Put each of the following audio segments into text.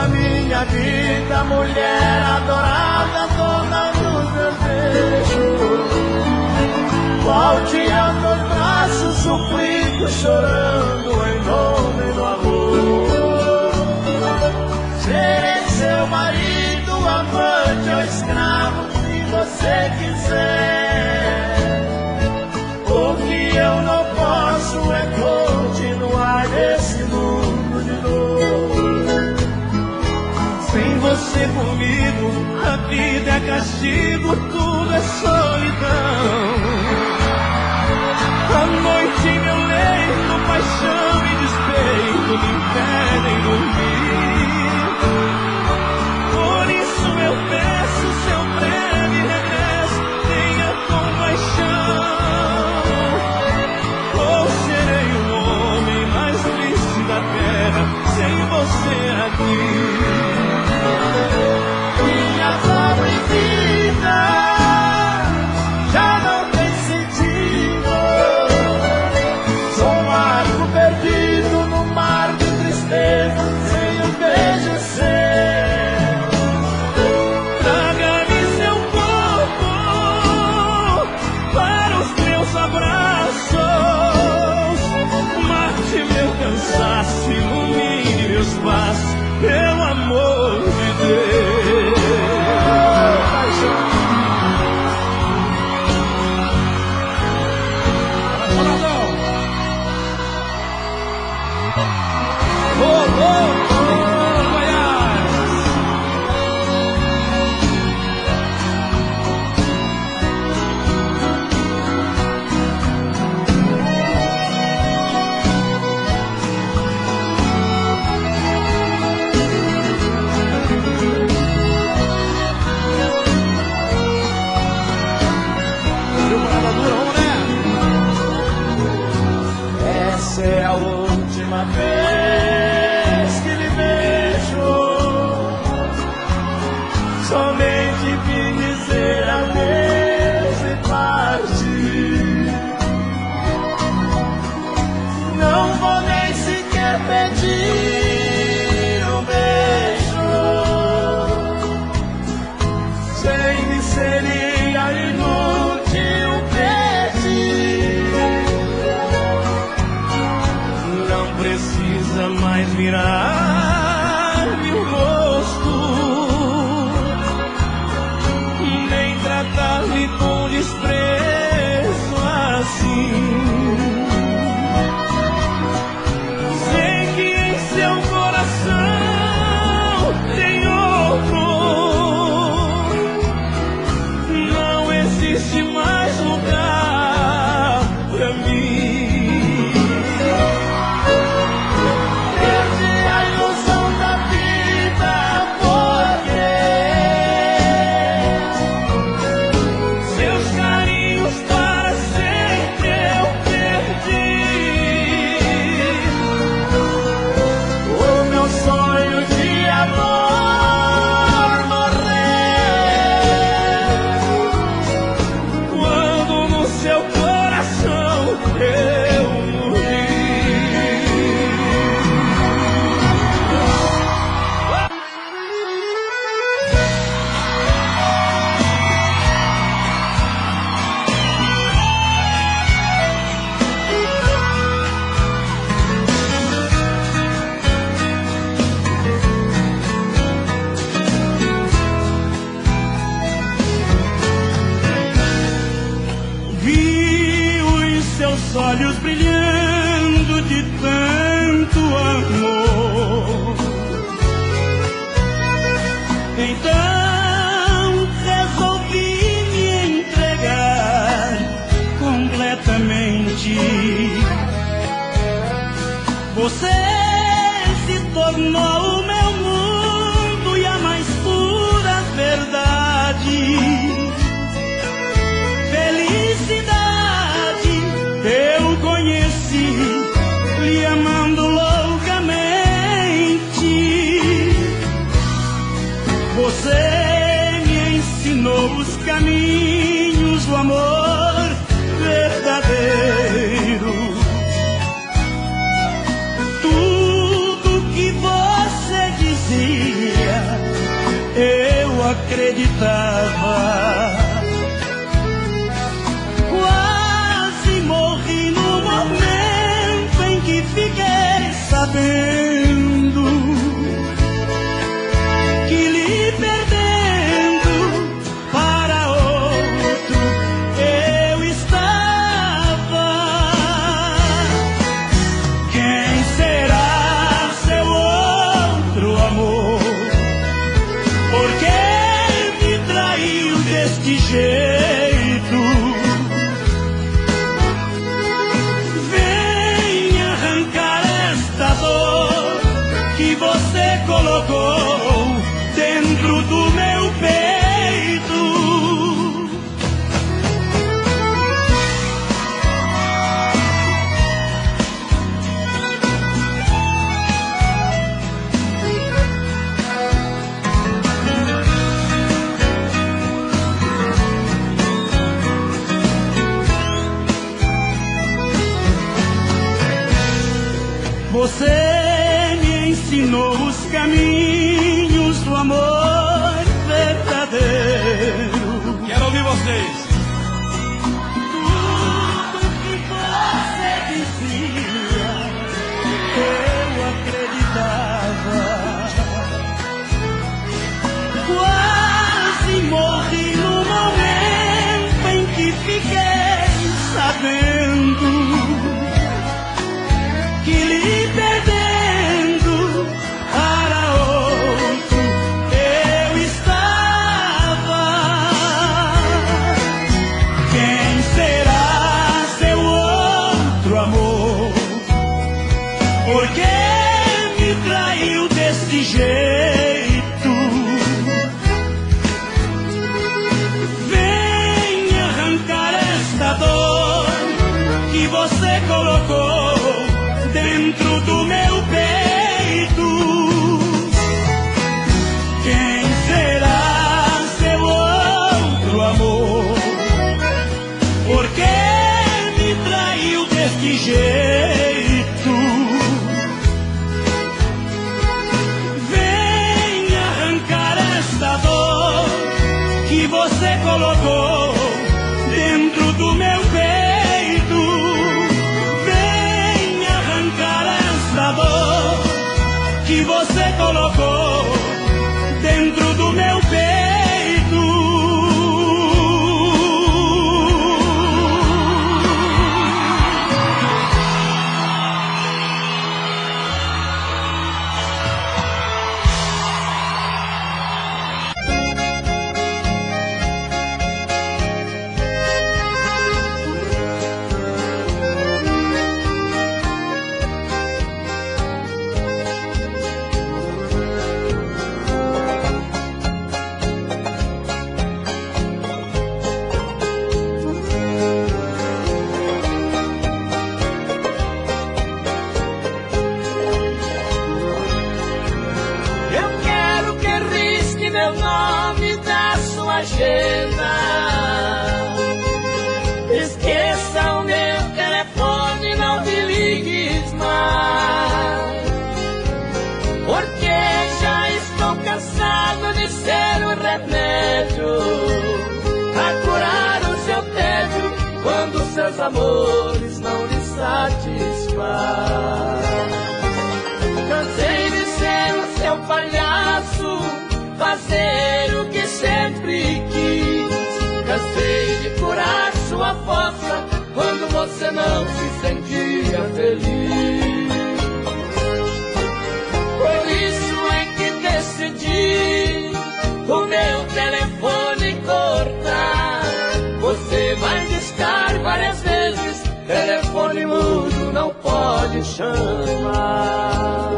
Minha vida, mulher adorada, dona dos desejos, volte a meus braços, suplico, chorando em nome do amor. Serei seu marido, amante ou escravo, se você quiser. O que eu não posso é continuar nesse mundo de dor. Sem você comigo, a vida é castigo, tudo é solidão. A noite em meu leito, paixão e despeito me impedem dormir. Por isso eu peço seu breve regresso, tenha compaixão. Ou serei o homem mais triste da terra, sem você aqui. Minha pobre vida já não tem sentido. Sou um barco perdido no mar de tristeza, sem um beijo seu. Traga-me seu corpo para os meus abraços, mate meu cansaço, ilumine meus passos, pelo amor de Deus. Essa é a última vez que lhe vejo. Somente vim dizer adeus e partir. Não vou nem sequer pedir um beijo. Sei que seria inútil pedir. Não precisa mais virar-me o rosto, nem tratar-me com desprezo assim. Sei que em seu coração tem outro. Não existe mais lugar pra mim. Olhos brilhando de tanto amor. Então resolvi me entregar completamente. Você tornou o meu mundo e a mais pura verdade. Felicidade eu conheci, lhe amando loucamente. Você me ensinou os caminhos do amor verdadeiro. Tudo que você dizia eu acreditava. Quase morri no momento em que fiquei sabendo que lhe perdendo para outro eu estava. Quem será seu outro amor? Por que me traiu deste jeito? Venha arrancar esta dor que você colocou dentro do meu peito. Você me ensinou os caminhos do amor verdadeiro. Quero ouvir vocês. Tudo que você dizia eu acreditava. Quase morri no momento em que fiquei sabendo que lhe perdendo para outro eu estava. Quem será seu outro amor? Por que me traiu desse jeito? Venha arrancar esta dor que você colocou dentro do meu peito. Quem será seu outro amor? Por que me traiu deste jeito? Venha arrancar esta dor que você colocou dentro do meu peito. Que você colocou dentro do meu peito. Agenda. Esqueça o meu telefone, não me ligues mais, porque já estou cansado de ser um remédio a curar o seu tédio quando seus amores não lhe satisfazem. Cansei de ser o seu palhaço, fazer o que sempre quis. Cansei de curar sua fossa quando você não se sentia feliz. Por isso é que decidi o meu telefone cortar. Você vai discar várias vezes, telefone mudo não pode chamar.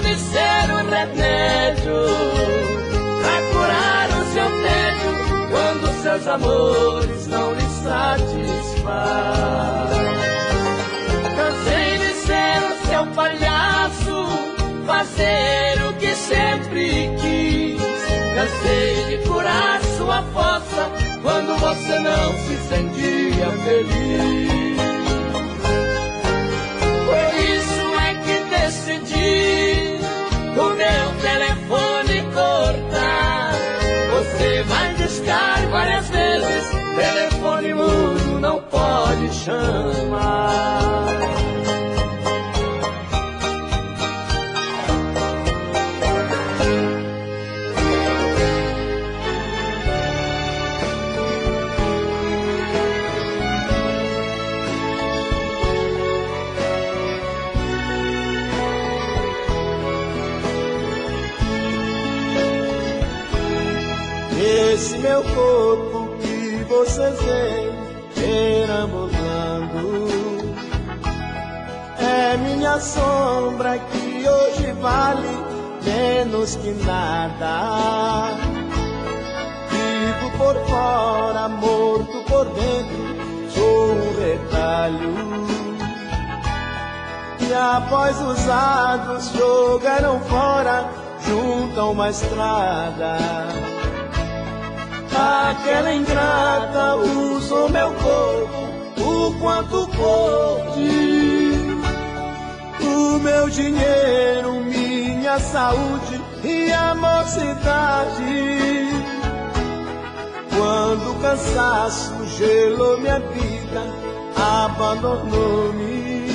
de ser um remédio pra curar o seu tédio quando seus amores não lhe satisfazem. Cansei de ser o seu palhaço, fazer o que sempre quis. Cansei de curar sua fossa quando você não se sentia feliz. Por isso é que decidi o meu telefone cortar. Você vai discar várias vezes, telefone mudo não pode chamar. Esse meu corpo que vocês veem perambulando é minha sombra que hoje vale menos que nada. Vivo por fora, morto por dentro, sou um retalho. E após usados jogaram fora junto a uma estrada. Aquela ingrata usou meu corpo o quanto pôde. O meu dinheiro, minha saúde e a mocidade. Quando o cansaço gelou minha vida, abandonou-me,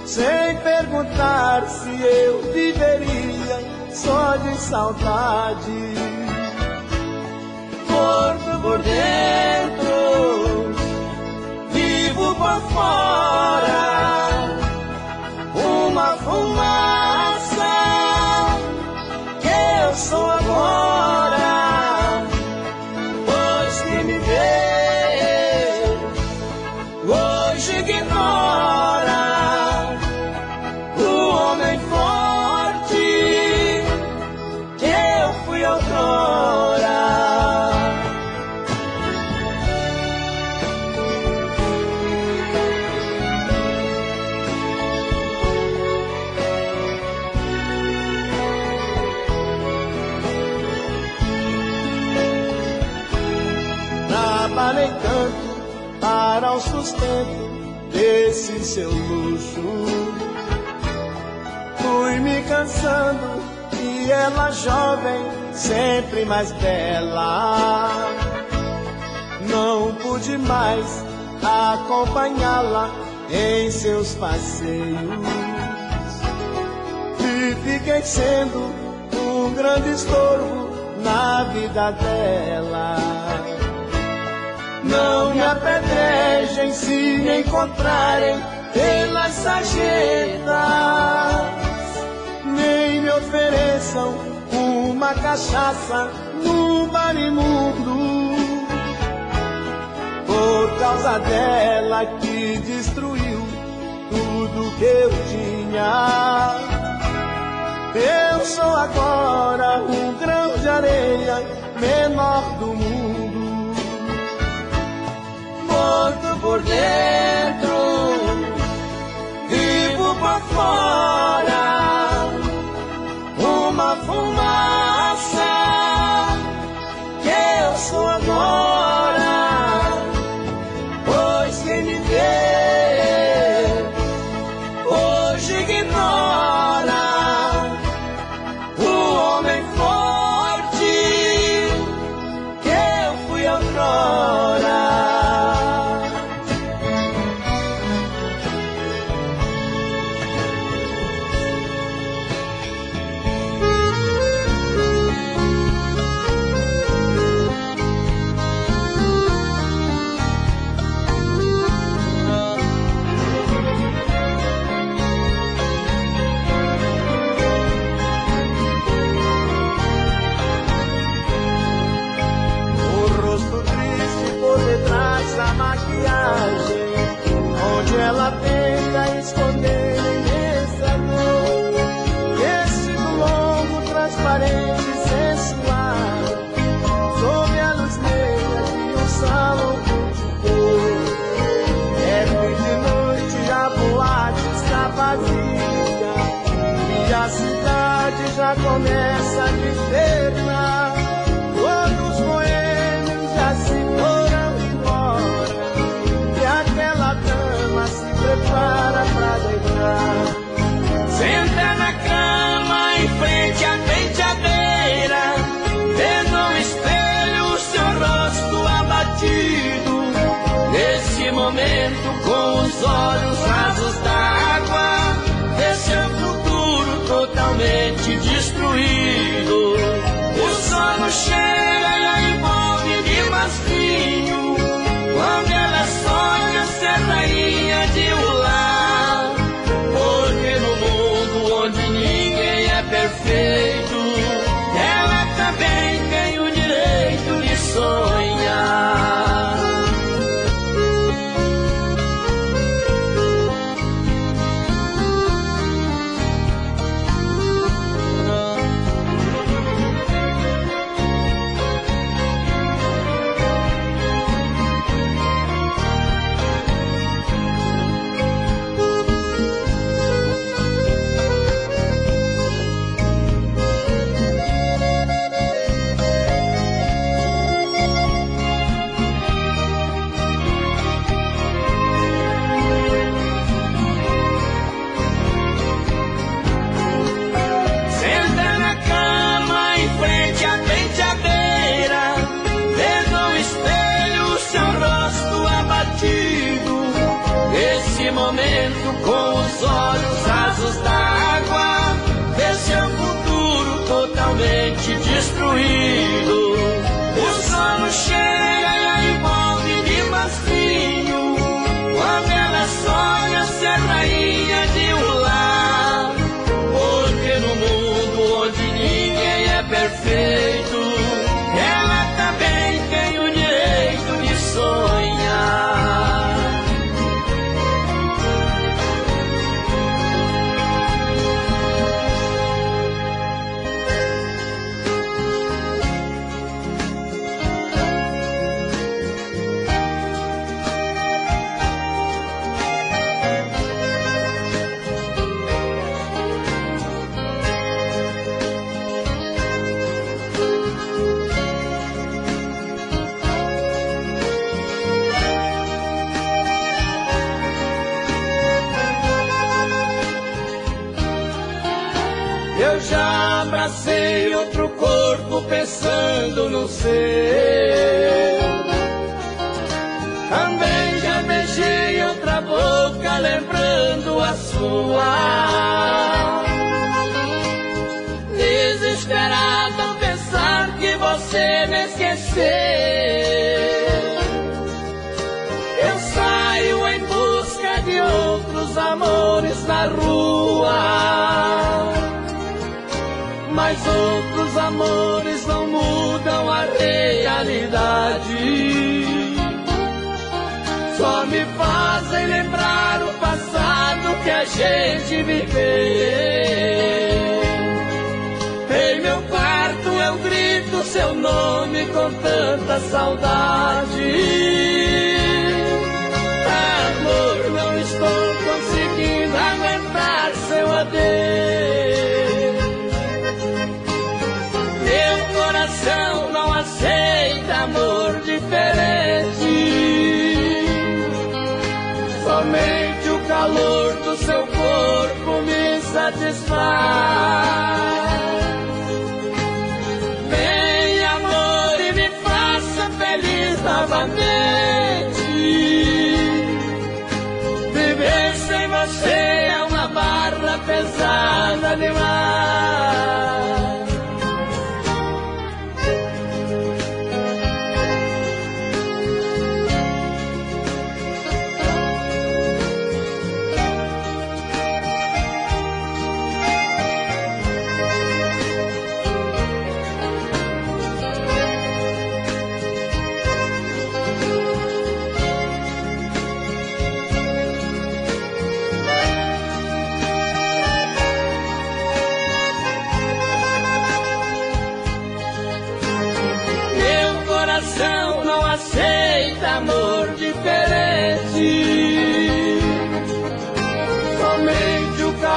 sem perguntar se eu viveria só de saudade. Morto por dentro, vivo por fora, uma fumaça que eu sou agora. Pois que me vê hoje ignora o homem forte que eu fui outrora. Trabalhei tanto para o sustento desse seu luxo. Fui me cansando e ela jovem, sempre mais bela. Não pude mais acompanhá-la em seus passeios. E fiquei sendo um grande estorvo na vida dela. Não me apedrejem se me encontrarem pelas sarjetas, nem me ofereçam uma cachaça num bar imundo. Por causa dela que destruiu tudo que eu tinha, eu sou agora um grão de areia menor do mundo. Morto por dentro, vivo por fora, uma fumaça que eu sou agora. Pois quem me vê hoje ignora o homem forte que eu fui outrora. vazia e a cidade já começa a despertar. Todos os boêmios já se foram embora e aquela dama se prepara pra deitar. Senta na cama em frente à penteadeira, vê no espelho o seu rosto abatido. Nesse momento, com os olhos rasos d'água, vê seu futuro totalmente destruído. O sono chega e a envolve de massinho, quando ela sonha ser rainha de um lar. Porque no mundo onde ninguém é perfeito, ela também tem o direito de sonhar. Nesse momento, com os olhos rasos d'água, vê seu futuro totalmente destruído. O sono chega e a envolve de massinho, quando ela sonha ser rainha de um lar. Porque no mundo onde ninguém é perfeito, ela também tem o direito de sonhar. Eu já abracei outro corpo pensando no seu. Também já beijei outra boca lembrando a sua. Desesperado ao pensar que você me esqueceu, eu saio em busca de outros amores na rua. Mas outros amores não mudam a realidade, só me fazem lembrar o passado que a gente viveu. Em meu quarto eu grito seu nome com tanta saudade. Amor, não estou conseguindo aguentar seu adeus. Meu coração não aceita amor diferente, somente o calor do seu corpo me satisfaz. Vem amor e me faça feliz novamente. Viver sem você é uma barra pesada demais.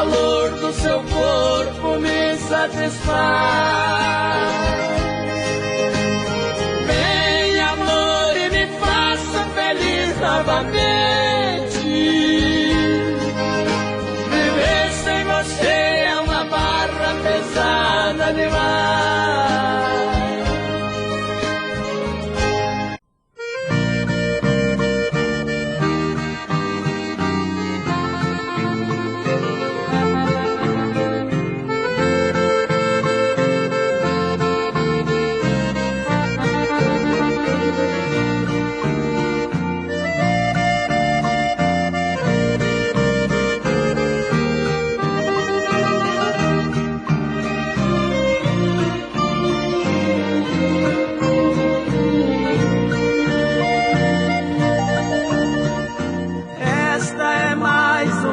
calor do seu corpo me satisfaz. Vem, amor, e me faça feliz novamente. Viver sem você é uma barra pesada demais.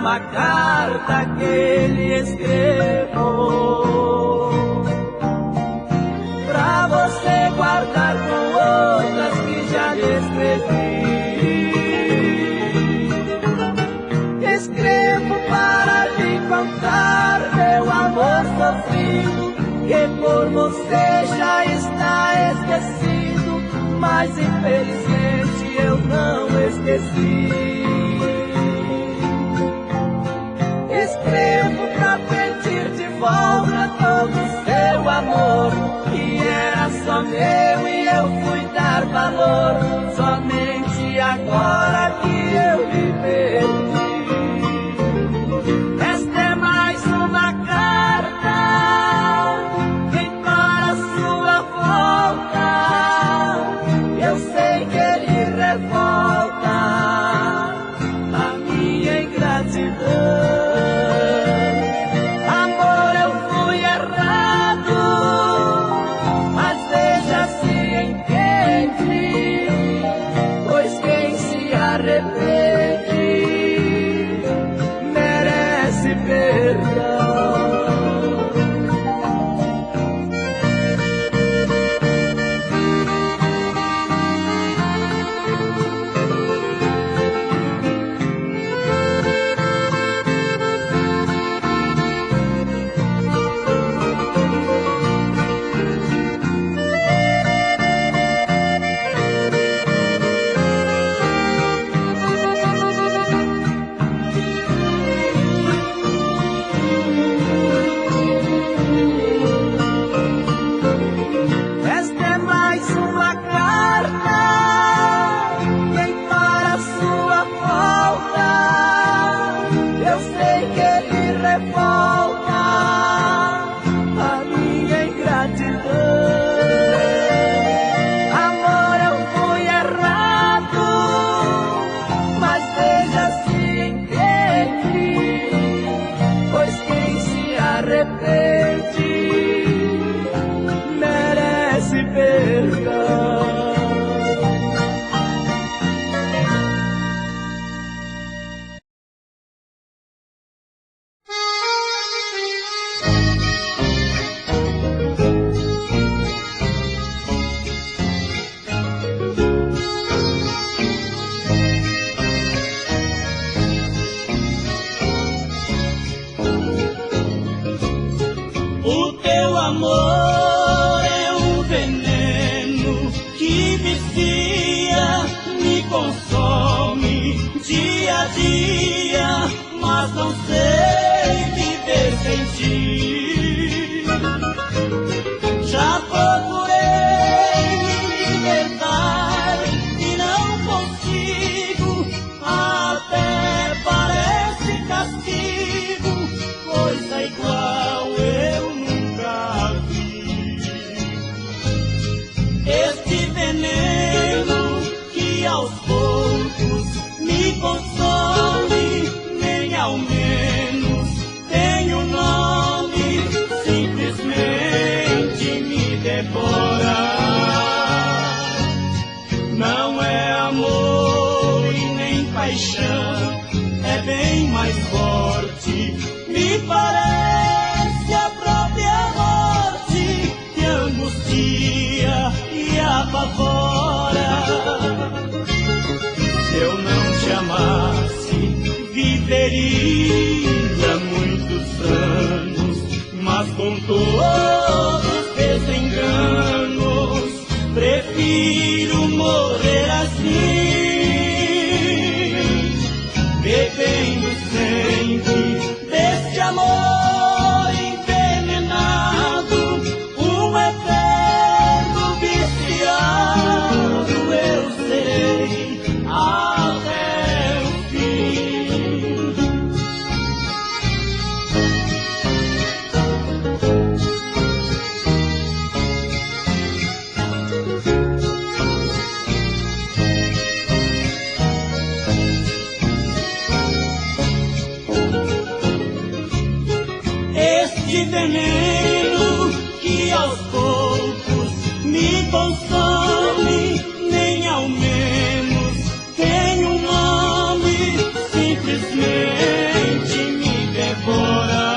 Uma carta que lhe escrevo pra você guardar com outras que já lhe escrevi. Escrevo para lhe contar meu amor sofrido, que por você já está esquecido, mas infelizmente eu não esqueci. Escrevo pra pedir de volta todo o seu amor, que era só meu e eu fui dar valor, somente agora que eu me perdi. Esta é mais uma carta que para sua volta, eu sei que ele revolta a minha ingratidão. Merece perdão. Merece perdão. O teu amor é um veneno que vicia, me consome dia a dia, mas não sei viver sem ti. Já procurei me libertar e não consigo, até parece castigo, coisa igual eu nunca vi. Este veneno que aos poucos me consome, nem ao menos de veneno que aos poucos me consome, nem ao menos tem um nome, simplesmente me devora.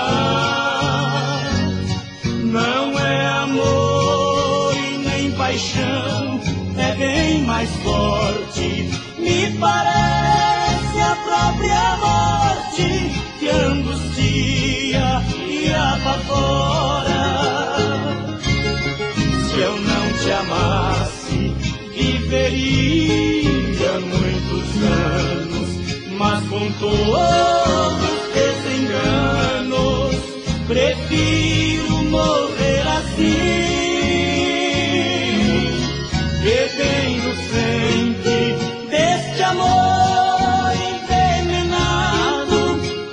Não é amor e nem paixão, é bem mais forte, me parece a própria morte que angustia e apavora. Se eu não te amasse, viveria muitos anos, mas com todos os desenganos, prefiro morrer assim, bebendo sempre deste amor envenenado,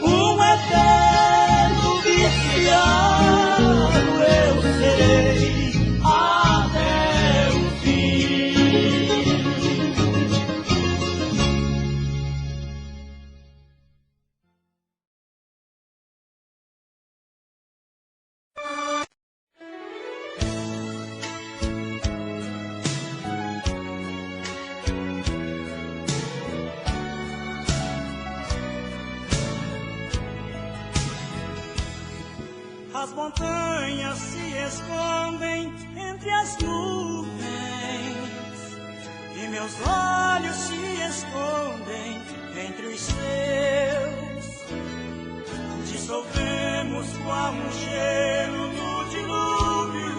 um eterno viciado eu serei até o fim. As montanhas se escondem entre as nuvens e meus olhos se escondem entre os seus. Dissolvemos qual um gelo no dilúvio,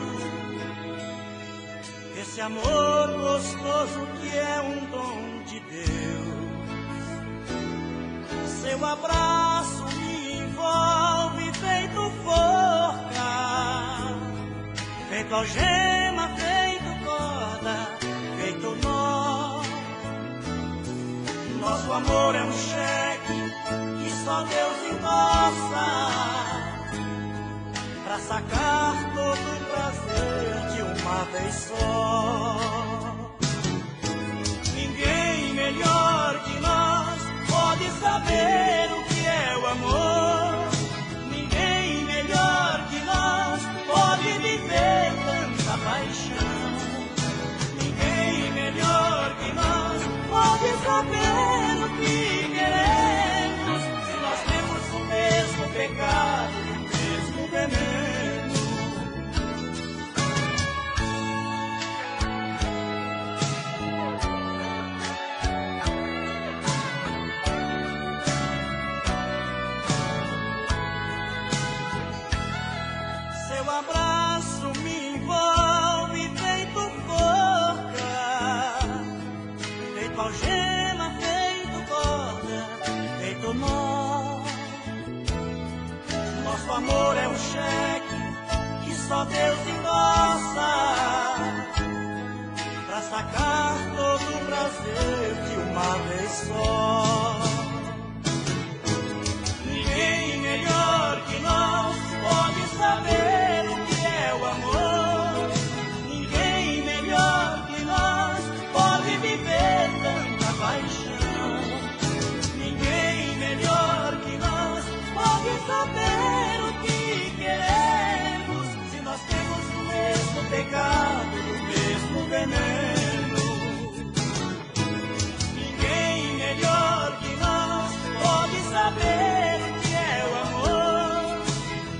esse amor gostoso que é um dom de Deus. Seu abraço me envolve feito forca, feito algema, feito corda, feito nó. Nosso amor é um cheque que só Deus endossa, pra sacar todo o prazer de uma vez só. Ninguém melhor que nós pode saber o que é o amor. Ninguém melhor que nós pode viver tanta paixão. Ninguém melhor que nós pode saber o que queremos, se nós temos o mesmo pecado, o mesmo veneno. Seu abraço me envolve feito forca, feito algema, feito corda, feito nó. Nosso amor é um cheque que só Deus endossa, pra sacar todo o prazer de uma vez só. Ninguém melhor que nós pode saber o que é o amor. Ninguém melhor que nós pode viver tanta paixão. Ninguém melhor que nós pode saber o que queremos, se nós temos o mesmo pecado, o mesmo veneno. Ninguém melhor que nós pode saber o que é o amor.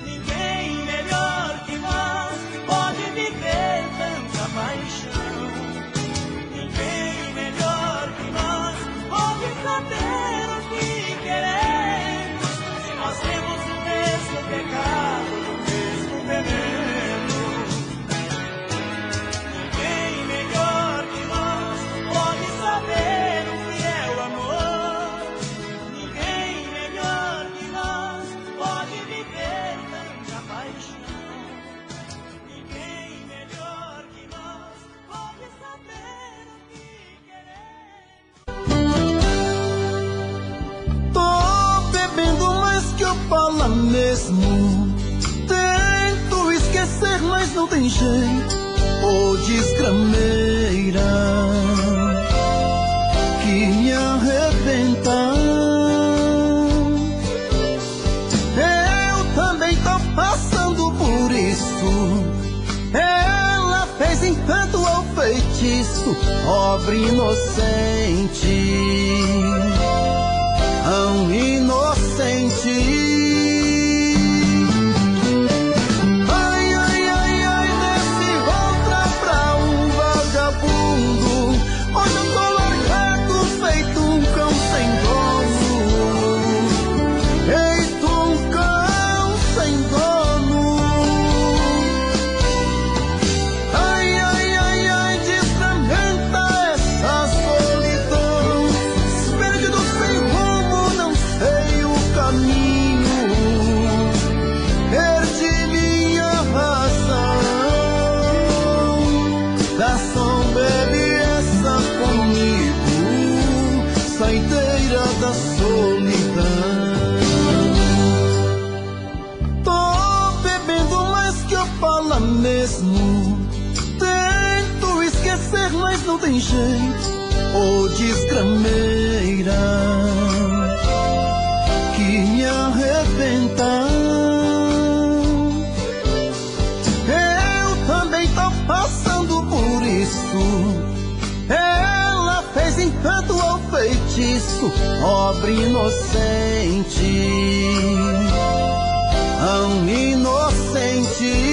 Ninguém melhor que nós pode viver tanta paixão. Ninguém melhor que nós pode saber o que queremos, se nós temos o mesmo pecado, o mesmo veneno. Ninguém melhor que nós pode saber o que é o amor. Ninguém melhor que nós pode viver tanta paixão. Ninguém melhor que nós pode saber o que queremos. Tô bebendo mais que eu falo mesmo. Tento esquecer, mas não tem jeito. Ô desgrameira que me arrebenta. Eu também tô passando feitiço, pobre inocente, tão inocente. Tento esquecer, mas não tem jeito. Ô desgrameira que me arrebenta. Eu também tô passando por isso. Ela fez encanto ao feitiço, pobre inocente, tão inocente.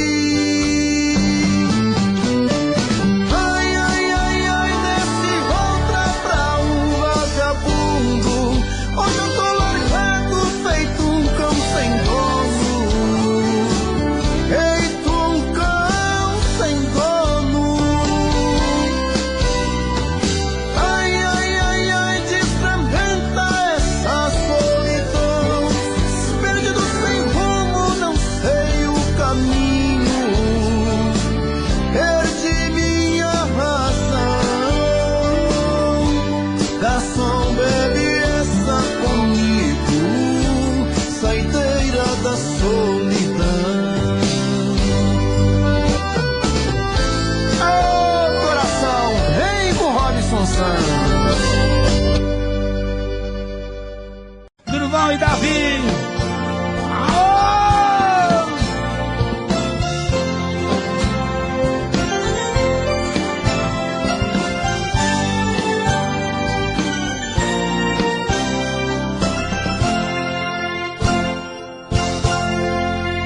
Durval e Davi.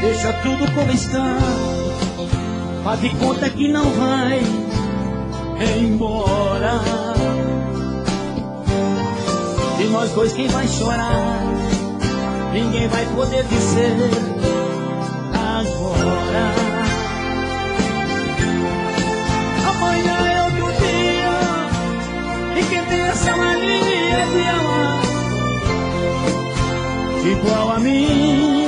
Deixa tudo como está, faz de conta que não vai embora. De nós dois quem vai chorar, ninguém vai poder dizer agora. Amanhã é outro dia, e quem tem essa mania de amar igual a mim,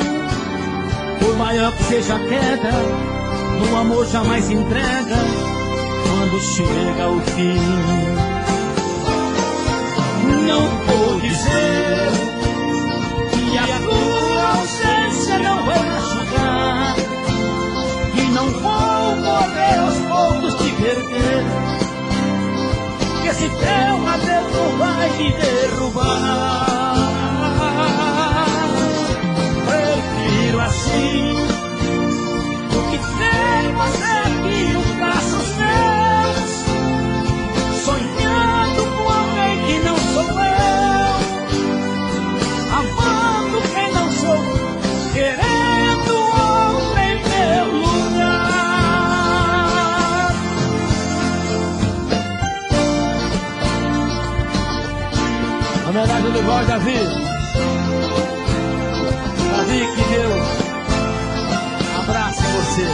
por maior que seja a queda, no amor jamais se entrega quando chega o fim. Não vou dizer que a tua ausência não vai machucar, que não vou morrer aos poucos te perder, que esse teu adeus não vai me derrubar. Prefiro assim do que ter você aqui nos braços meus, sonhando com alguém que não sou eu, amando quem não sou, querendo outro em meu lugar. Homenagem do Val Davi. Davi, que Deus abrace você.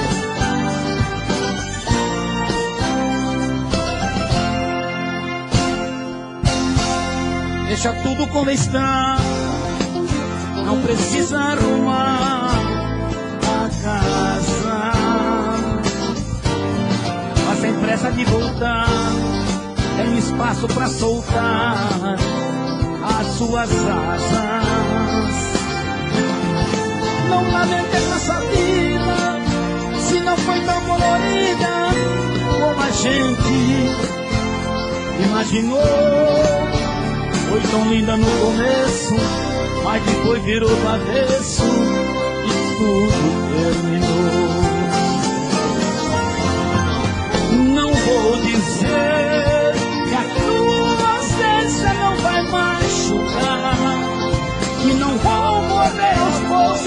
Deixa tudo como está, não precisa arrumar a casa, mas sem pressa de voltar, tem espaço pra soltar as suas asas. Não lamenta essa vida, se não foi tão colorida como a gente imaginou. Foi tão linda no começo, mas depois virou do avesso e tudo terminou. Não vou dizer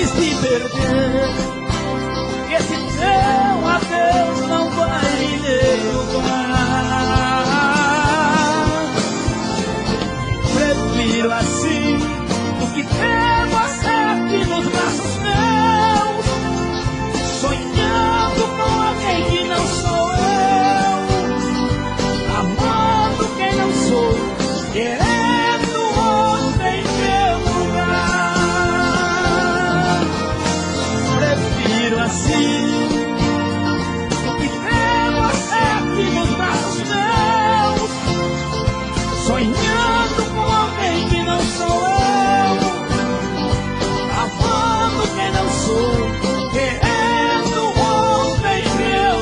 se perder. Esse teu adeus não vai me derrubar. Prefiro assim do que ter você aqui nos braços meus, sonhando com alguém que não sou eu, amando quem não sou, querendo outro em meu lugar. Prefiro assim do que ter você aqui nos braços meus, sonhando com alguém que não sou eu, amando quem não sou, querendo outro em meu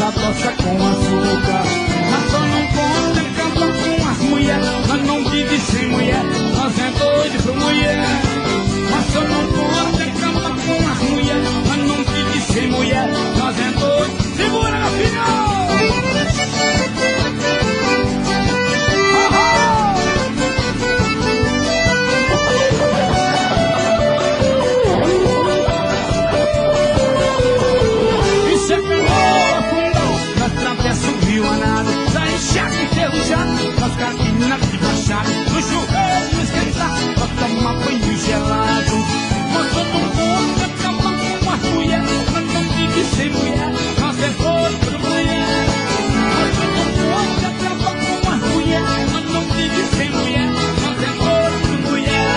adoça com açúcar. Mas só não pode acabar com as mulheres. Mas não vive sem mulher, nós é doido por mulher. Mas só não pode acabar com as mulheres. Mas não vive sem mulher, nós é doido. Segura, meu filho! Nós caminhamos de baixado, no joelho esquentar, pra tomar banho gelado. Nós somos bons pra acabar com as mulheres, mas não vive sem mulher, nós é outra mulher. Nós somos bons pra acabar com as mulheres, mas não vive sem mulher, nós é outra mulher.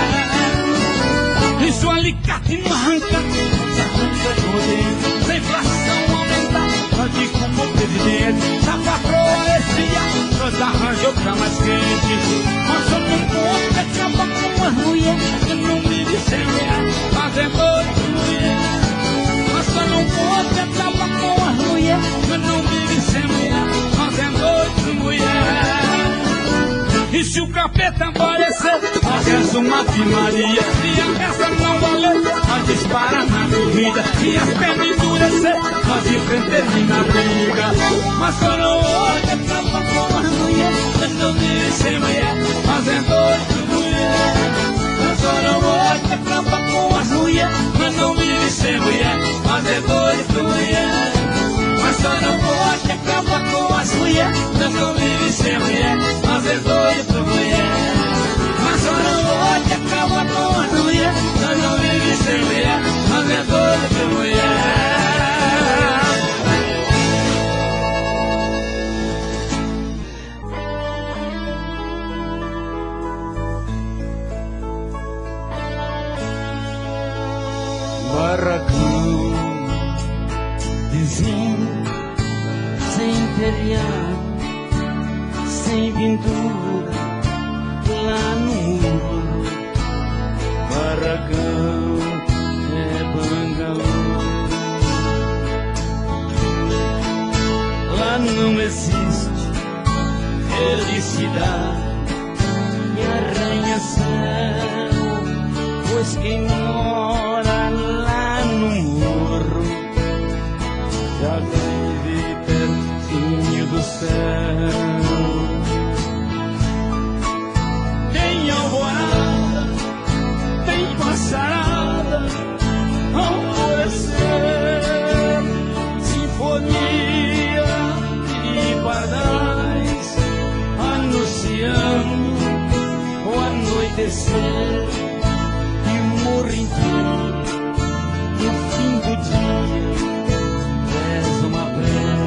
Isso alicate não arranca, arranca poder, sem inflação aumentar, nós de como presidente, na patroa esse ano. Nós arranjou pra mais quente. Nós somos bons pra acabar com as mulheres, que não vive sem mulher, mas é outra mulher. Nós somos bons pra acabar com as mulheres, que não vive sem mulher, mas é outra mulher. E se o capeta aparecer, nós és uma Ave Maria. Se a peça não valer, nós dispara na corrida. Se as pernas endurecer, nós enfrentamos na briga. Mas só não olha acabar com as mulheres, mas não vive sem mulher, mas é outra mulher. Mas só não olha acabar com as mulheres, mas não vive sem mulher, mas é outra mulher. Mas só não pode acabar com as mulheres, mas não vive sem mulher, mas é outra mulher. Mas só não pode acabar com as mulheres, mas não vive sem mulher, mas é outra mulher. Barracão, vizinho, sem telhado, sem pintura, lá no muro. Barracão é bangalô. Lá não existe felicidade e arranha-céu, pois quem mora lá no morro já vive pertinho do céu. Tem alvorada, tem passarada, alvorecer, sinfonia e pardais anunciando o anoitecer e o morro inteiro no fim do dia. És uma prece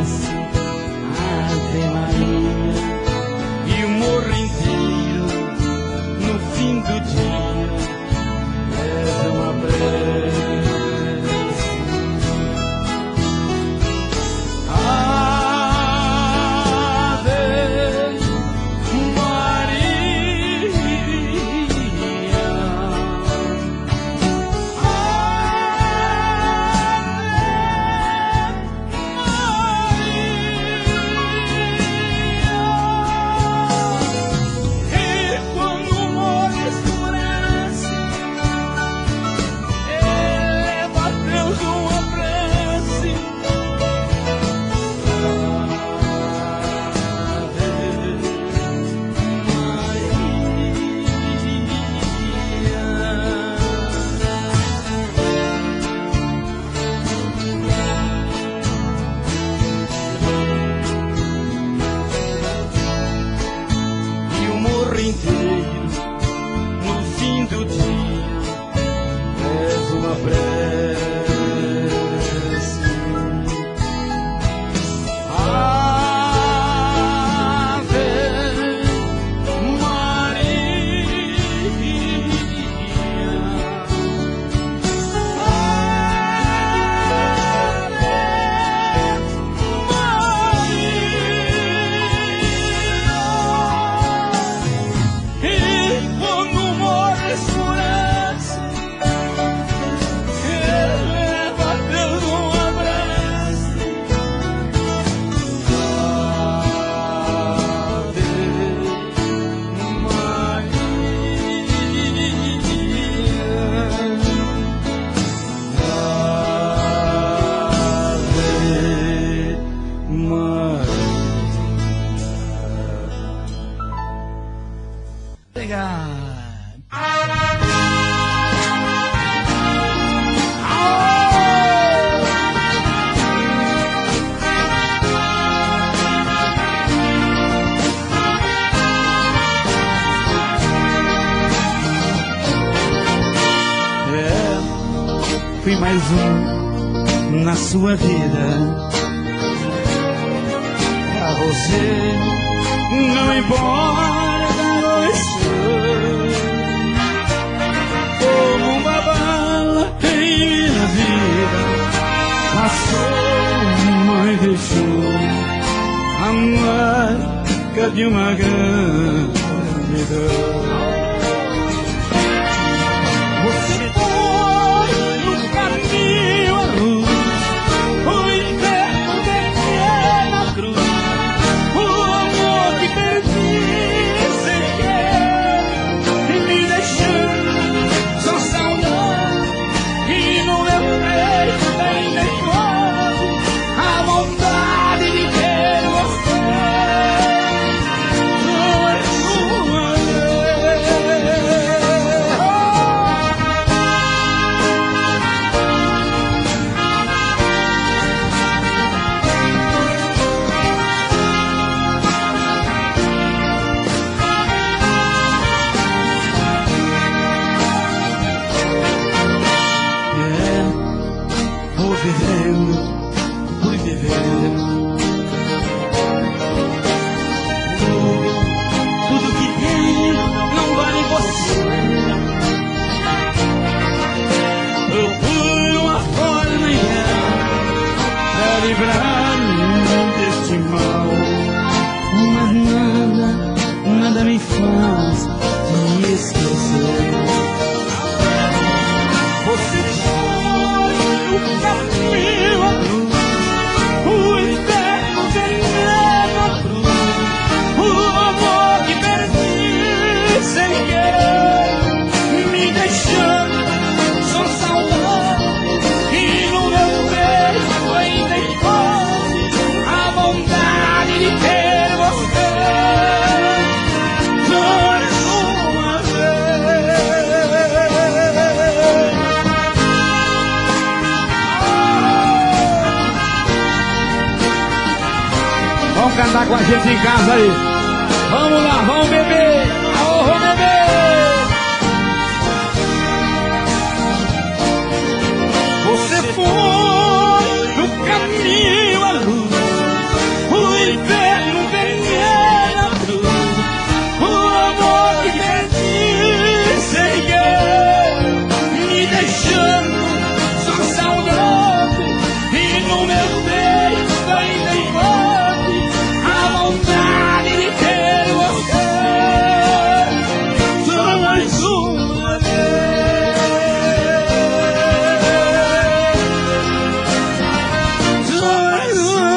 fui mais na sua vida. Pra você não importa o estou como uma bala em minha vida. Passou, mas deixou a marca de uma gratidão. Você foi no caminho à luz, o inferno desceu na cruz, o amor que perdi sem querer, me deixando só saudade, e no meu peito ainda envolve a vontade de ter você. Vivendo, fui vivendo. Tudo que tem não vale você. Eu fui uma forma ideal pra livrar-me deste mal. Mas nada me faz te esquecer. Você o caminho à luz, o inferno veneno à cruz, o amor que perdi sem querer, me deixando só saudade, e no meu peito ainda envolve a vontade de ter você mais uma vez. Vamos cantar com a gente em casa aí. Vamos lá, vamos beber. Oh, vamos beber. Você foi no caminho à luz, o inferno veneno à cruz, o amor que perdi sem querer, me deixando só saudade, e no meu peito ainda envolve a vontade de ter você só mais uma vez. Só mais uma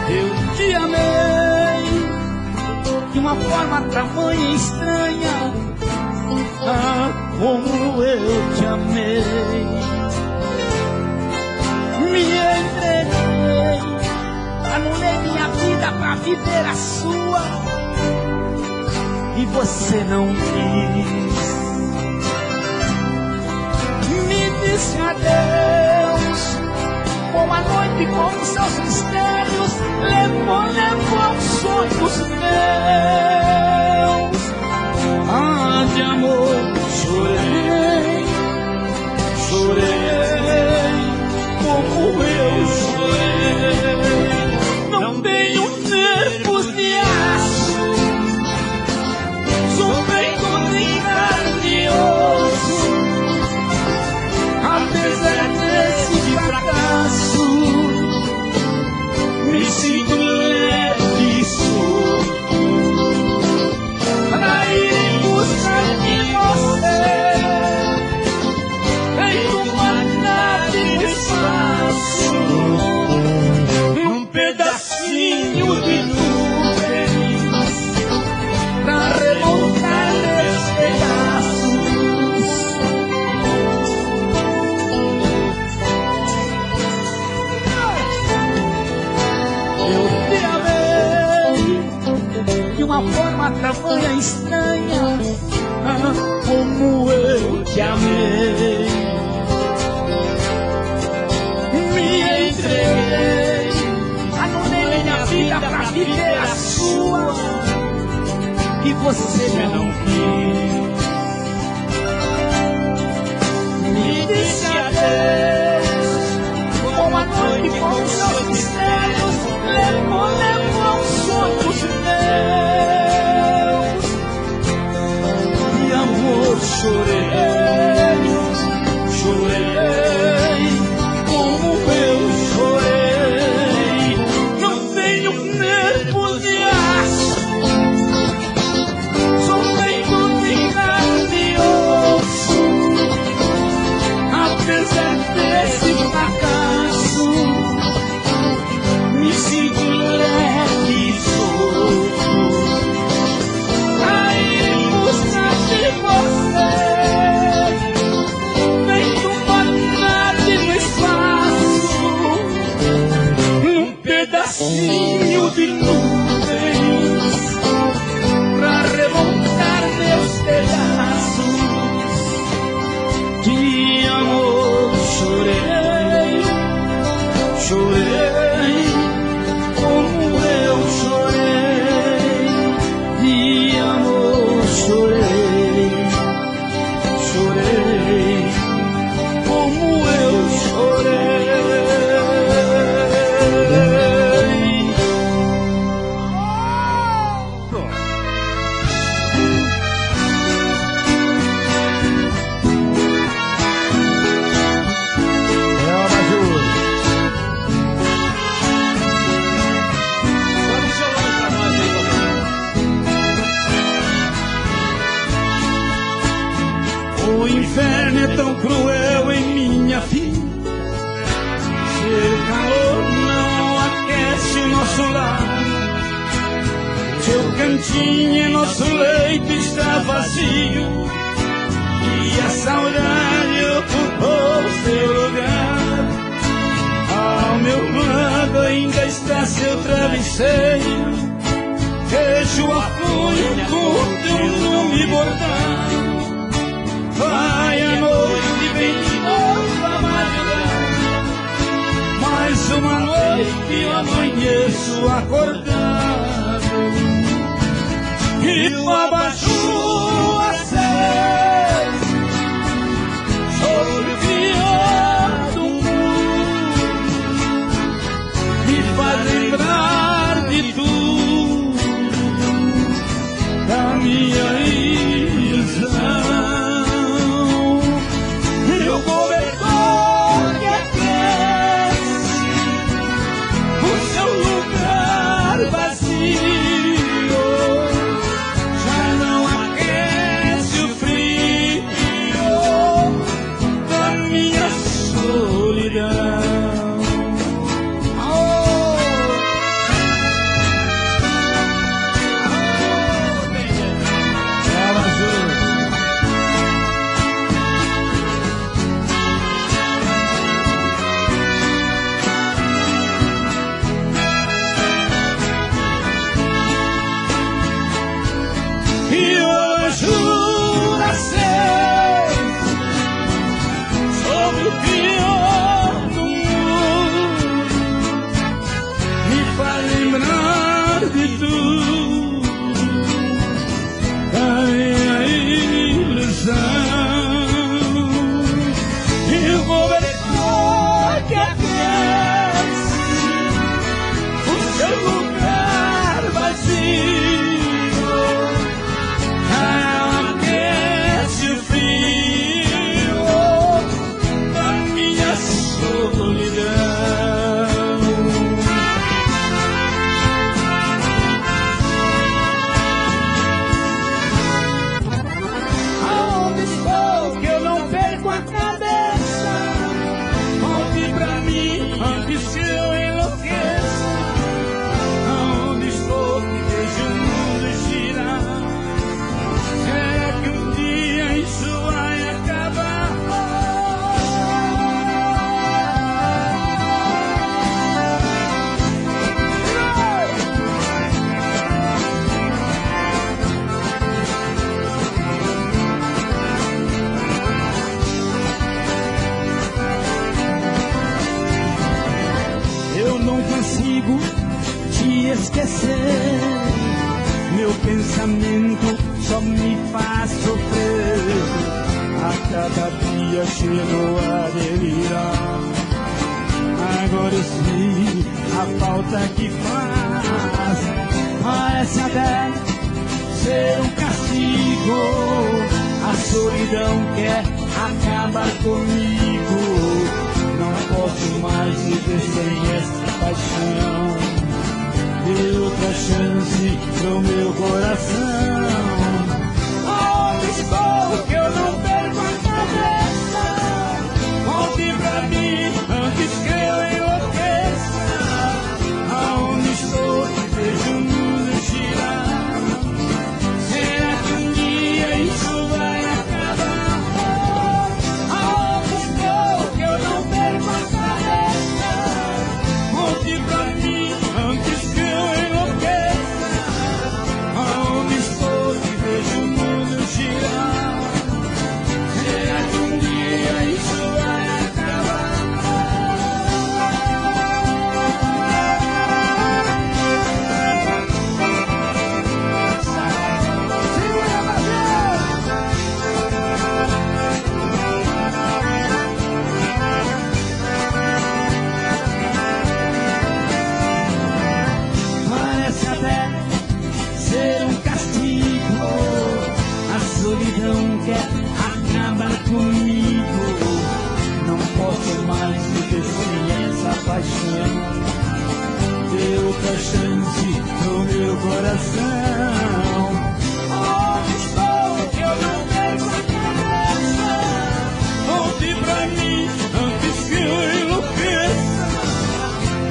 Eu te amei de uma forma tamanha estranha, ah, como eu te amei. Me entreguei, anulei minha vida pra viver a sua, e você não quis. Me disse adeus, com a noite, com os seus mistérios, levou sonhos meus. Ah, de amor, chorei, chorei, como eu chorei. Não tenho nervos de aço, sou feito de carne e osso. Apesar desse fracasso, me sinto leve e solto pra ir em busca de você. tamanha estranha, como eu te amei. Me entreguei, anulei minha vida pra viver a sua, e você não quis. Me disse adeus, com a noite, com os seus mistérios, levou sonhos meus. De amor chorei, como eu chorei. Não tenho nervos de aço, sou feito de carne e osso. Apesar desse fracasso, me sinto leve e solto, a ir em busca de você, feito banate no espaço, num pedacinho de nuvens, pra remontar meus pedaços. De amor chorei, como eu chorei. De amor chorei, como eu chorei. O inferno é tão cruel em minha vida, seu calor não aquece o nosso lar, seu cantinho em nosso leito está vazio, e a saudade ocupou seu lugar. Ao meu lado ainda está seu travesseiro, vejo a folha com teu nome bordado. Vai a noite, vem de novo a madrugada, mais uma noite eu amanheço acordado, e o abajur acende sobre o pior do mundo, me faz lembrar de tudo, da minha ilusão. O cobertor que aquece o seu lugar vazio, já não aquece o frio da minha solidão. E hoje sobre o pior do mundo, me faz lembrar de tudo, da minha ilusão. E o cobertor que aquece o seu lugar vazio, aonde estou que eu não perco a cabeça? consigo te esquecer. Meu pensamento só me faz sofrer. A cada dia chego a delirar. Agora eu sei a falta que faz. Parece até ser um castigo. A solidão quer acabar comigo. Não posso mais viver sem essa paixão. Dê outra chance pro meu coração. Aonde estou que eu não perco a cabeça? Volte pra mim antes que eu enlouqueça. Aonde estou que vejo o mundo girar? Será que um dia isso vai acabar? Aonde estou que eu não perco a cabeça? Volte pra mim antes que eu enlouqueça. Aonde estou que vejo o mundo girar? Será que um dia isso vai acabar? Segura, parece até ser um castigo. A solidão quer acabar comigo. Não posso mais viver sem essa paixão. Dê outra chance pro meu coração. Onde estou que eu não perco a cabeça? Volte pra mim antes que eu enlouqueça.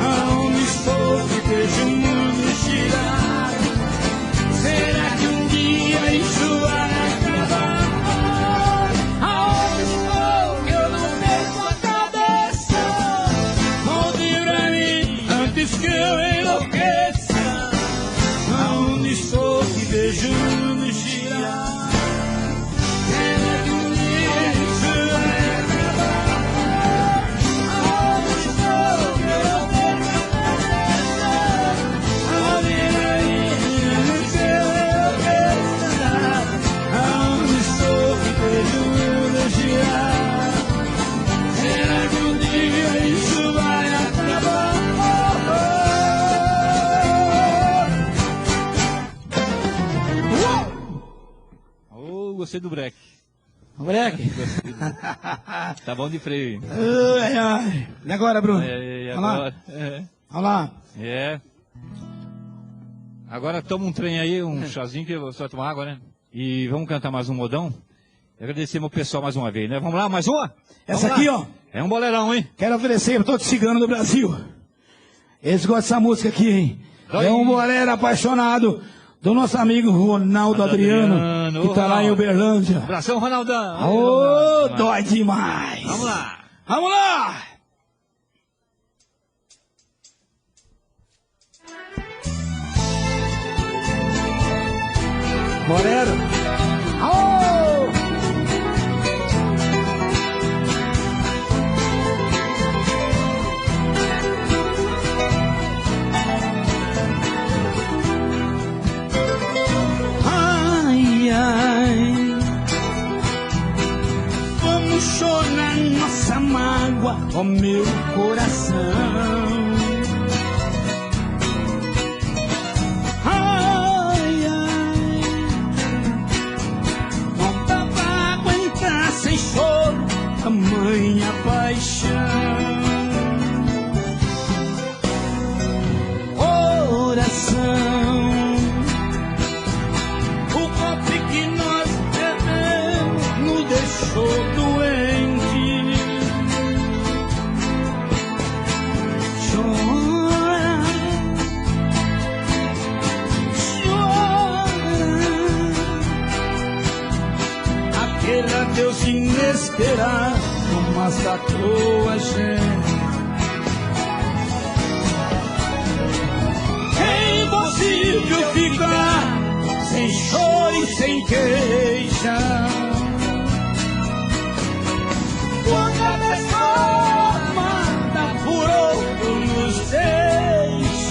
Aonde estou que vejo o mundo girar? Será que um dia isso vai acabar? Aonde estou que eu não perco a cabeça? Volte pra mim antes que eu enlouqueça. Aonde estou que vejo o mundo girar? Será que um dia isso vai acabar? Aonde estou que eu não perco a cabeça? Aonde estou que vejo o mundo girar? Será que um dia isso vai acabar? Oh, gostei do break. Moleque. Tá bom de freio. Ai, ai. E agora, Bruno? E Vamos lá. agora? Vamos lá. É. Agora toma um trem aí, um chazinho que você vai tomar água, né? E vamos cantar mais um modão. E agradecer meu pessoal mais uma vez, né? Vamos lá, mais uma? Essa Vamos aqui, lá. ó. É um boleirão, hein? Quero oferecer para todos os ciganos do Brasil. Eles gostam dessa música aqui, hein? É um bolero apaixonado do nosso amigo Ronaldo Adriano, que tá lá em Uberlândia. Abração, Ronaldão. Ô, dói demais. Vamos lá. Vamos lá. Bolero. Aô! Ai, ai, vamos chorar nossa mágoa, ó meu coração. Ai, ai, não dá pra aguentar sem choro tamanha paixão. Coração, o golpe que nós bebemos nos deixou doente. Chora, chora, aquele adeus inesperado massacrou a gente. É impossível ficar sem choro e sem queixa. Quando a pessoa amada por outro nos deixa.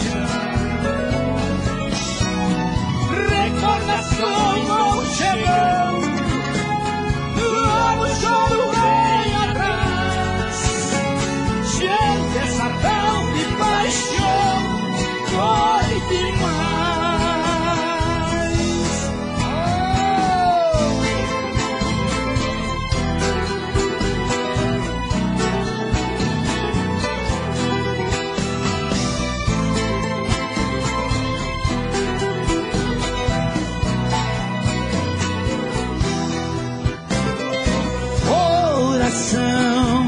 coração.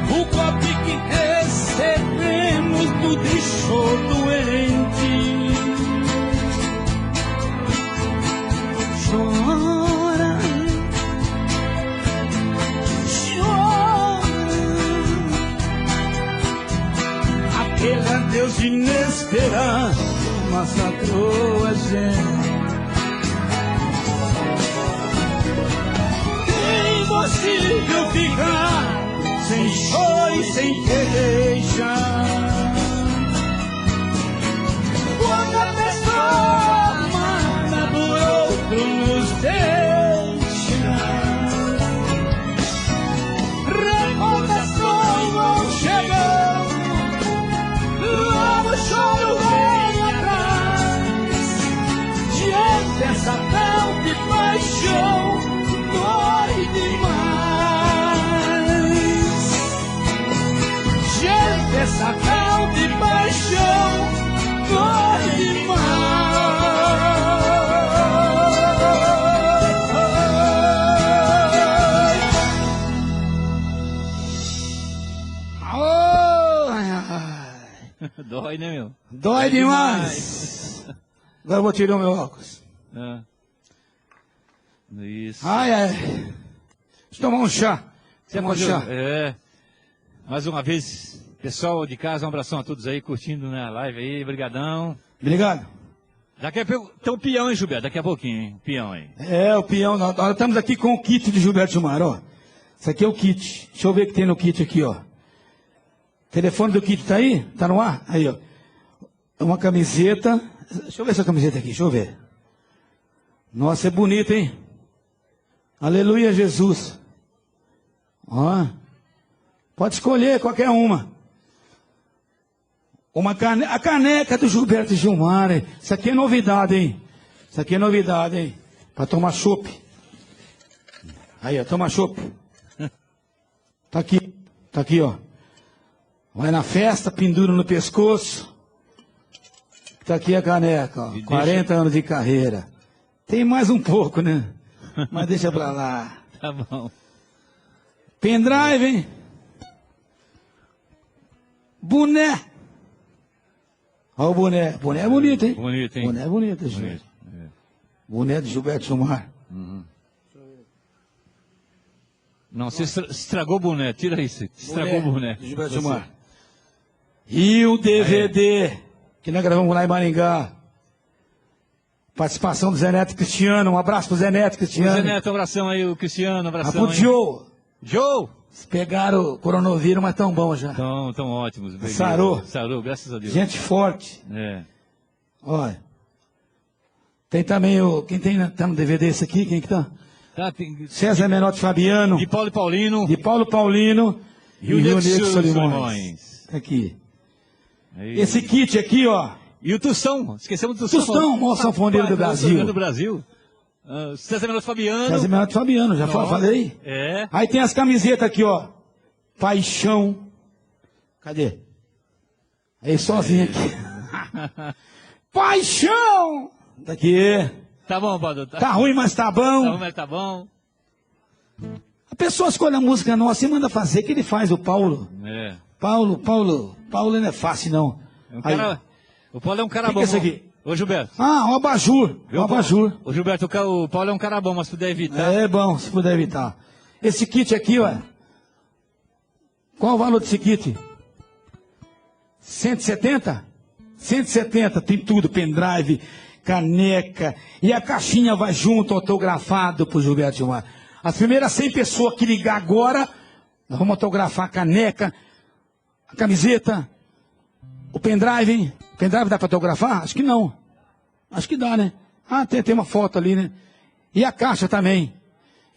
O golpe que recebemos nos deixou doente. Chora, chora. Aquele adeus inesperado massacrou a gente. Impossível ficar sem choro e sem queixa. Quando a pessoa amada por outro nos deixa, recomeçou, vão chegando, logo o choro vem atrás. Diante dessa tal de paixão, dói demais. Diante dessa tal de paixão, dói demais. Dói, né, meu? Dói demais. Agora eu vou tirar o meu óculos. Ah. Isso. Ai, ai. Deixa eu tomar um chá. Tomar um chá. É. Mais uma vez, pessoal de casa, um abração a todos aí, curtindo na live aí, brigadão. Obrigado. Daqui a pouco, tem um peão, hein, Gilberto? Daqui a pouquinho, hein? Peão aí. É, o peão. Nós estamos aqui com o kit de Gilberto Gilmar, ó. Isso aqui é o kit. Deixa eu ver o que tem no kit aqui, ó. O telefone do kit tá aí? Tá no ar? Aí, ó. Uma camiseta. Deixa eu ver essa camiseta aqui, deixa eu ver. Nossa, é bonita, hein? Aleluia, Jesus. Ó. Pode escolher qualquer uma. A caneca do Gilberto Gilmar, hein? Isso aqui é novidade, hein? Isso aqui é novidade, hein? Pra tomar chopp. Aí, ó, toma chopp. Tá aqui, ó. Vai na festa, pendura no pescoço. Tá aqui a caneca, ó. 40 anos de carreira. Tem mais um pouco, né? Mas deixa pra lá. Tá bom. Pendrive, hein? Boné. Olha o boné. Boné é bonito, hein? Bonito, hein? Boné é bonito, Gilberto. Bonito. Boné de Gilberto Gilmar. Não, você estragou o boné. Tira isso. Estragou o boné. De Gilberto Gilmar. E o DVD que nós gravamos lá em Maringá. Participação do Zé Neto Cristiano. Um abraço pro Zé Neto Cristiano. Zé Neto, um abração aí, o Cristiano, um abração Pro aí. Joe. Joe! Pegaram o coronavírus, mas tão bom já. Tão ótimos. Beleza. Sarou. Sarou, graças a Deus. Gente forte. É. Olha. Tem também o... Quem tá no DVD esse aqui? Quem que tá? Tá, tem... César Menotti Fabiano. De Paulo e Paulino. De Paulo Paulino. E o Rio Negro Solimões. Tá aqui. Aí. Esse kit aqui, ó. E o Tustão. Esquecemos do Tustão. Tustão, o maior sanfoneiro do Brasil. Do Brasil. César Menotti Fabiano. César Menotti Fabiano, já falei. É. Aí tem as camisetas aqui, ó. Paixão. Cadê? Aí sozinho aqui. Paixão! Daqui. Tá bom, Bado. Tá ruim, mas tá bom. Tá bom, mas tá bom. A pessoa escolhe a música nossa e manda fazer, que ele faz, o Paulo. É. Paulo não é fácil, não. É um cara... O Paulo é um cara que bom. Que é isso aqui? Ô, Gilberto. Ah, um abajur. Um abajur. Ô, Gilberto, o Paulo é um cara bom, mas se puder evitar. É bom, se puder evitar. Esse kit aqui, ó. Qual o valor desse kit? 170? 170, tem tudo, pendrive, caneca. E a caixinha vai junto, autografado pro Gilberto Gilmar. As primeiras 100 pessoas que ligar agora, nós vamos autografar a caneca, a camiseta, o pendrive, hein? O pendrive dá para autografar? Acho que não. Acho que dá, né? Ah, tem uma foto ali, né? E a caixa também.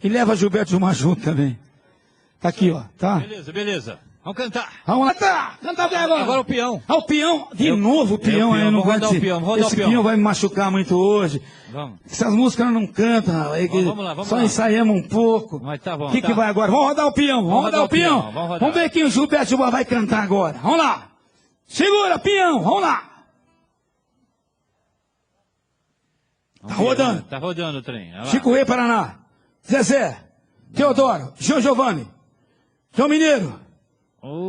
E leva Gilberto Gilmar junto também. Tá aqui, ó, tá? Beleza. Vamos cantar. Vamos lá, tá. Canta bem agora. Agora o peão. Ah, o peão. De novo o peão. Eu não gosto o peão. Esse peão vai me machucar muito hoje. Vamos. Essas músicas eu não canto. Vamos lá. Ensaiamos um pouco. Mas tá bom. O que vai agora? Vamos rodar o peão. Vamos rodar o peão. Vamos ver quem o Gilberto Gilmar vai cantar agora. Vamos lá. Segura, peão. Vamos lá. Tá rodando. Tá rodando o trem. Chico Rei, Paraná. Zezé. Teodoro, João Giovanni, João Mineiro,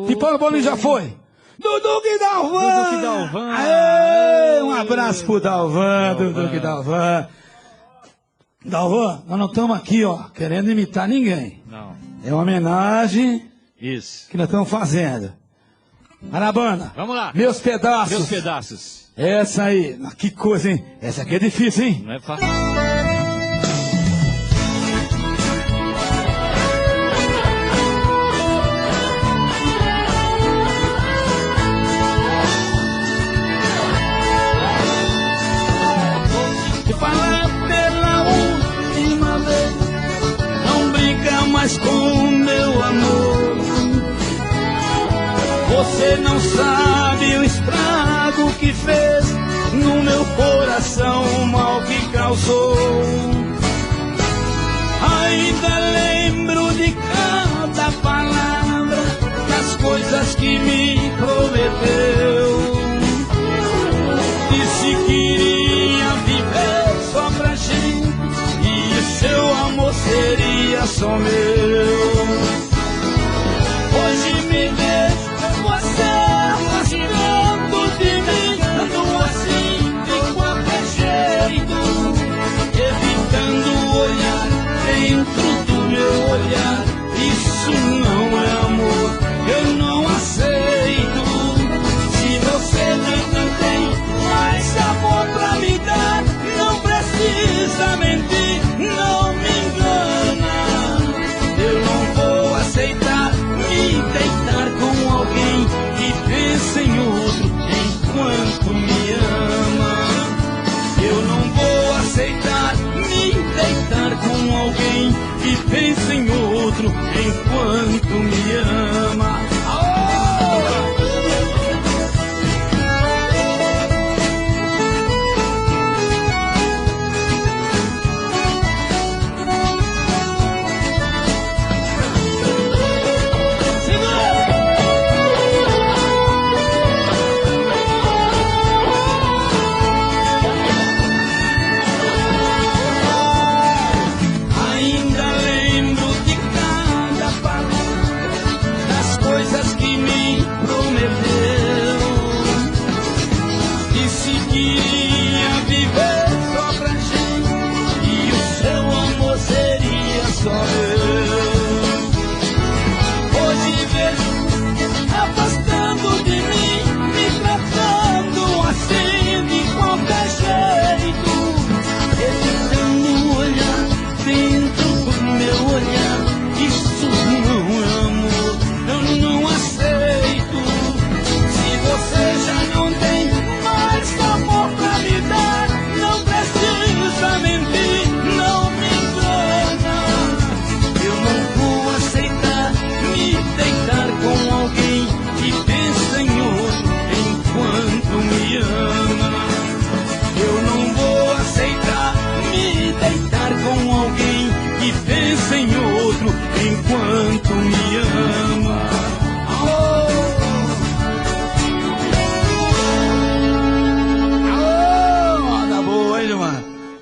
Tipano Bolinho já foi. Dudu que Dalvan! Aê, um abraço pro Dalvan, Dudu que Dalvan. Dalvan, nós não estamos aqui, ó, querendo imitar ninguém. Não. É uma homenagem Isso. que nós estamos fazendo. Arabana. Vamos lá. Meus pedaços. Meus pedaços. Essa aí. Que coisa, hein? Essa aqui é difícil, hein? Não é fácil. Mas com meu amor, você não sabe o estrago que fez no meu coração, o mal que causou. Ainda lembro de cada palavra, das coisas que me prometeu. Disse que iria viver só pra gente, e seu amor seria só meu. Hoje me vejo você afastando de mim, ando assim de qualquer jeito, evitando olhar dentro do meu olhar. Isso não é amor, eu não aceito. Se você não tem mais amor pra me dar, não precisa mentir, não me engana. Eu não vou aceitar me deitar com alguém que pensa em outro enquanto me ama. Eu não vou aceitar me deitar com alguém que pensa em outro enquanto me ama. Que me prometeu.